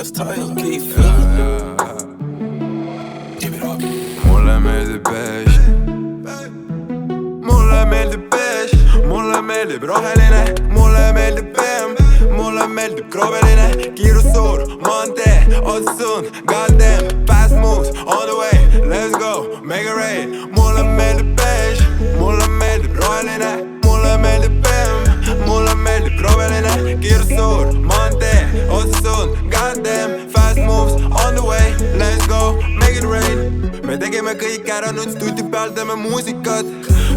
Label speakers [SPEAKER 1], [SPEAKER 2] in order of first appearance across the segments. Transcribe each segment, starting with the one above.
[SPEAKER 1] That's tight, keep
[SPEAKER 2] Mulle meeldib beige, mulle meeldib beige, mulle meeldib roheline, mulle meeldib BM, mulle meeldib krobeline, kiirus suur, maantee, otsusun, goddamn, fast moves, on the way, let's go, make it rain. Mulle meeldib beige, mulle meeldib roheline, mulle meeldib BM, mulle meeldib krobeline, kiirus suur, maantee, otsusun, goddamn, fast moves, on the way, let's go, make it rain. Me tegime kõik ära, nüüd stuudi peal teeme muusikat.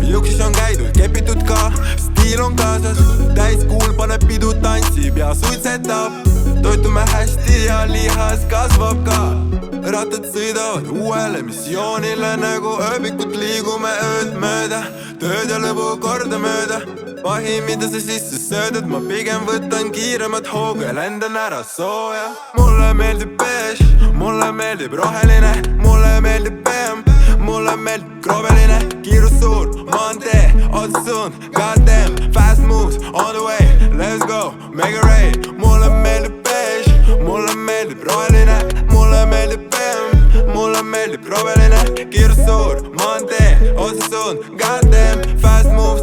[SPEAKER 2] Juksis on käidud, kepitud ka, stiil on kaasas. Täiskuul paneb pidu, tantsib ja suitsetab. Toitume hästi ja lihas kasvab ka. Rattad sõidavad uuele missioonile, nagu ööbikud liigume ööd mööda. Tööd ja lõbu korda mööda. Pahi, mida sa sisse söödad, ma pigem võtan kiiremat hoogu ja lendan ära sooja. Mulle meeldib beige, mulle meeldib roheline, mulle meeldib BM, mulle meeldib krobeline, kiirus suur, maantee, otsusun, goddamn, fast moves, on the way, let's go, make it rain. Mulle meeldib beige, mulle meeldib roheline, mulle meeldib BM, mulle meeldib krobeline, kiirus suur, maantee, otsusun, goddamn, fast moves.